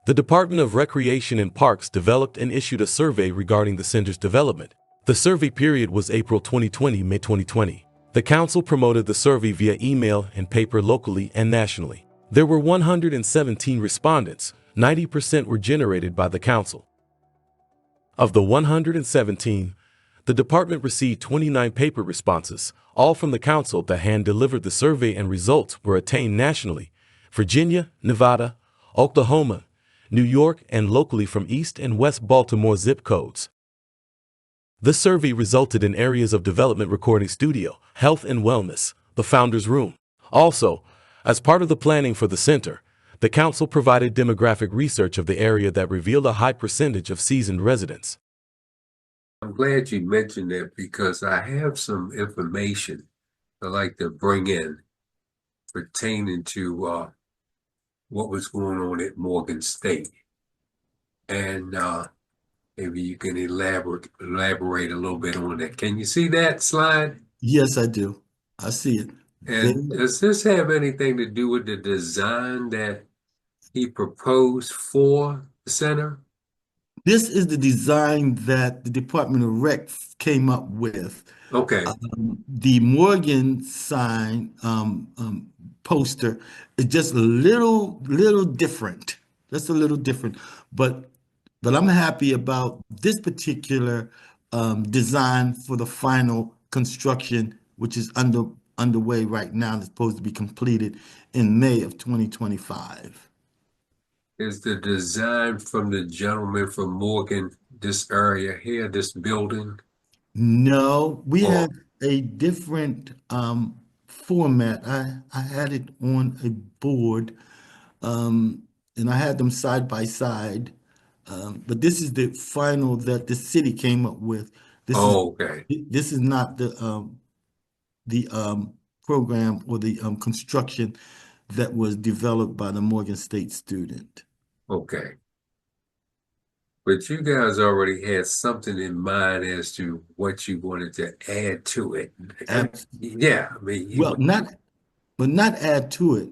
The Department of Recreation and Parks developed and issued a survey regarding the center's development. The survey period was April 2020, May 2020. The council promoted the survey via email and paper locally and nationally. There were 117 respondents. 90% were generated by the council. Of the 117, the department received 29 paper responses, all from the council that hand-delivered the survey, and results were attained nationally: Virginia, Nevada, Oklahoma, New York, and locally from East and West Baltimore zip codes. The survey resulted in areas of development: recording studio, health and wellness, the founder's room. Also, as part of the planning for the center, the council provided demographic research of the area that revealed a high percentage of seasoned residents. I'm glad you mentioned that because I have some information I'd like to bring in pertaining to what was going on at Morgan State. And maybe you can elaborate a little bit on that. Can you see that slide? Yes, I do. I see it. And does this have anything to do with the design that he proposed for the center? This is the design that the Department of Rec came up with. Okay. The Morgan sign poster is just a little different. Just a little different. But I'm happy about this particular design for the final construction, which is underway right now. It's supposed to be completed in May of 2025. Is the design from the gentleman from Morgan, this area here, this building? No, we had a different format. I had it on a board, and I had them side by side. But this is the final that the city came up with. Okay. This is not the program or the construction that was developed by the Morgan State student. Okay. But you guys already had something in mind as to what you wanted to add to it. Yeah, I mean, Well, not add to it.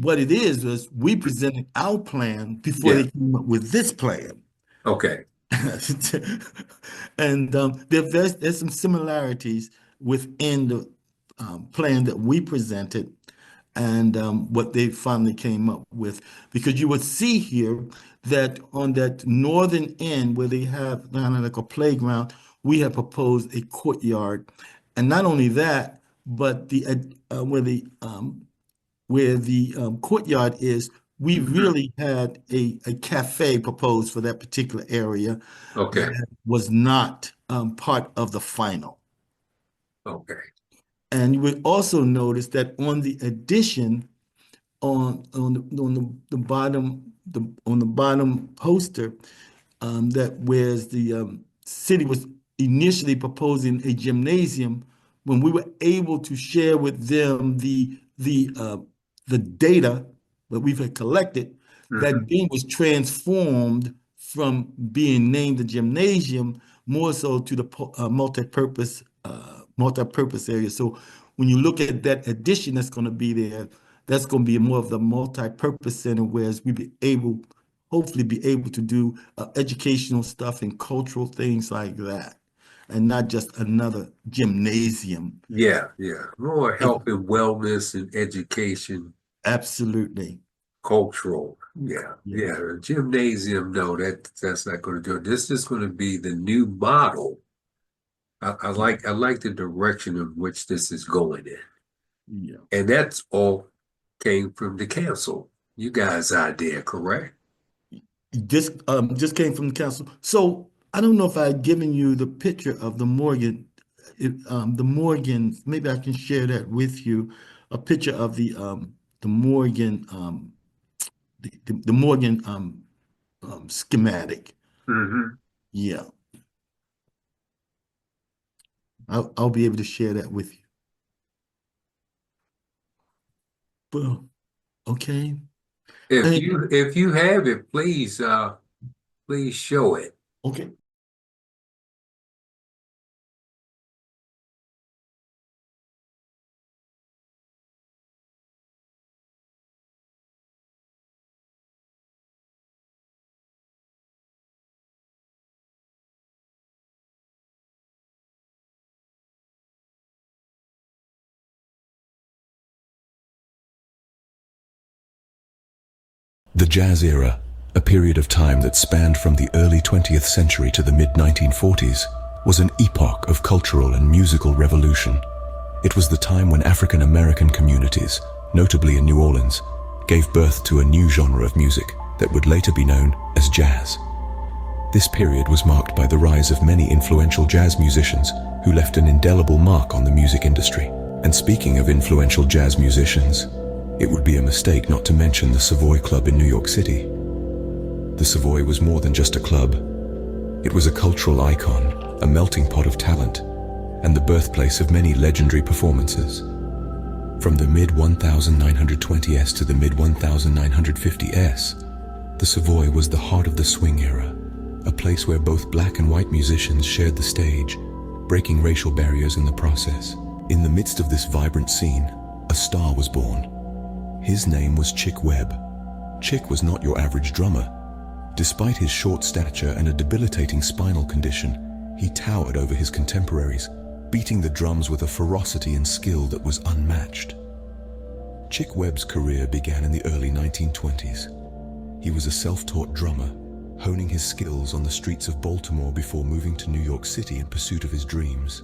What it is was we presented our plan before Yeah. they came up with this plan. Okay. And there's some similarities within the plan that we presented and what they finally came up with. Because you would see here that on that northern end where they have kind of like a playground, we have proposed a courtyard. And not only that, but the where the courtyard is, we really had a cafe proposed for that particular area Okay. that was not part of the final. Okay. And you would also notice that on the addition, on the bottom poster, that whereas the city was initially proposing a gymnasium, when we were able to share with them the data that we've had collected, that then was transformed from being named the gymnasium more so to the multi-purpose area. So when you look at that addition that's going to be there, that's going to be more of the multi-purpose center, whereas hopefully be able to do educational stuff and cultural things like that, and not just another gymnasium. Yeah, yeah. More health and wellness and education. Absolutely. Cultural. Yeah, yeah. A gymnasium, no, that's not going to do it. This is going to be the new model. I like the direction of which this is going in. Yeah. And that's all came from the council. You guys' idea, correct? This just came from the council. So I don't know if I'd given you the picture of the Morgan. The Morgan, maybe I can share that with you. A picture of the Morgan the Morgan schematic. Yeah. I'll be able to share that with you. Well, okay. If you have it, please show it. Okay. The jazz era, a period of time that spanned from the early 20th century to the mid-1940s, was an epoch of cultural and musical revolution. It was the time when African American communities, notably in New Orleans, gave birth to a new genre of music that would later be known as jazz. This period was marked by the rise of many influential jazz musicians who left an indelible mark on the music industry. And speaking of influential jazz musicians, it would be a mistake not to mention the Savoy Club in New York City. The Savoy was more than just a club. It was a cultural icon, a melting pot of talent, and the birthplace of many legendary performances. From the mid-1920s to the mid-1950s, the Savoy was the heart of the swing era, a place where both black and white musicians shared the stage, breaking racial barriers in the process. In the midst of this vibrant scene, a star was born. His name was Chick Webb. Chick was not your average drummer. Despite his short stature and a debilitating spinal condition, he towered over his contemporaries, beating the drums with a ferocity and skill that was unmatched. Chick Webb's career began in the early 1920s. He was a self-taught drummer, honing his skills on the streets of Baltimore before moving to New York City in pursuit of his dreams.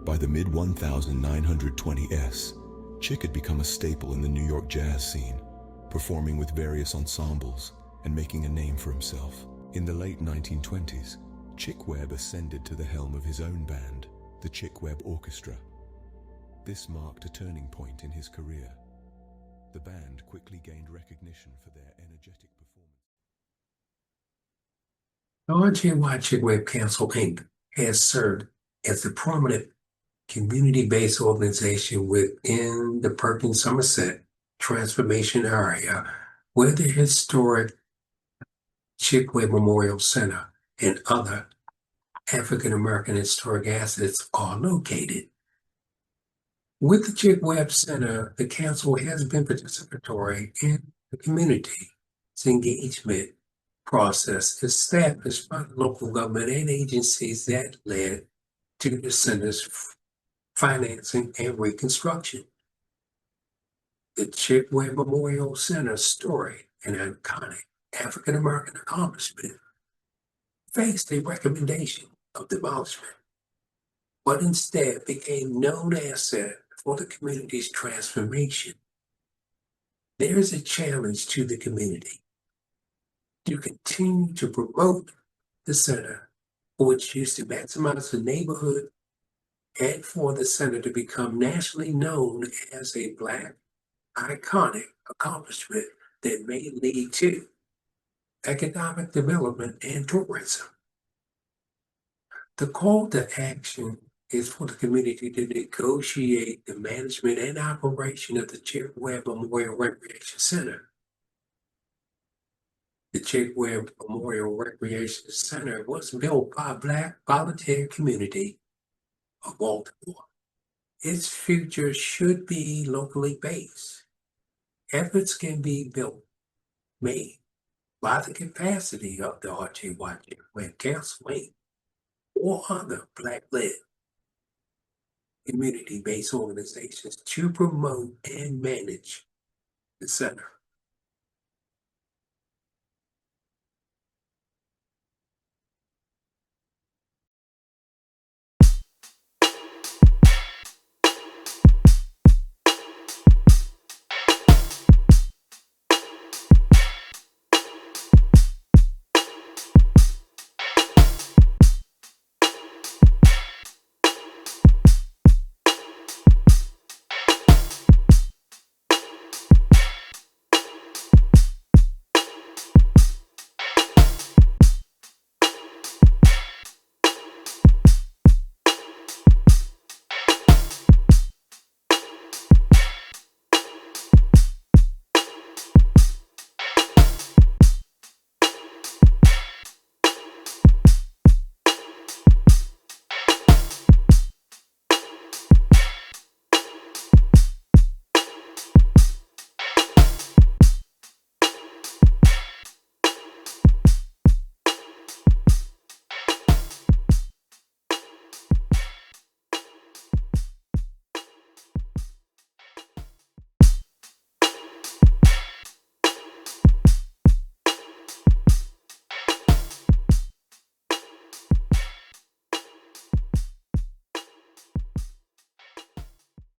By the mid-1920s, Chick had become a staple in the New York jazz scene, performing with various ensembles and making a name for himself. In the late 1920s, Chick Webb ascended to the helm of his own band, the Chick Webb Orchestra. This marked a turning point in his career. The band quickly gained recognition for their energetic performance. RJY Chick Webb Council, Inc. has served as the prominent community-based organization within the Perkins Somerset transformation area, where the historic Chick Webb Memorial Center, and other African American historic assets are located. With the Chick Webb Center, the council has been participatory in the community's engagement process established by the local government and agencies that led to the center's financing and reconstruction. The Chick Webb Memorial Center story, an iconic African American accomplishment, faced a recommendation of demolishment, but instead became known asset for the community's transformation. There is a challenge to the community to continue to promote the center for its use to maximize the neighborhood and for the center to become nationally known as a Black iconic accomplishment that may lead to economic development and tourism. The call to action is for the community to negotiate the management and operation of the Chick Webb Memorial Recreation Center. The Chick Webb Memorial Recreation Center was built by a Black volunteer community of Baltimore. Its future should be locally based. Efforts can be made by the capacity of the RJY Chick Webb Council or other Black-led community-based organizations to promote and manage the center.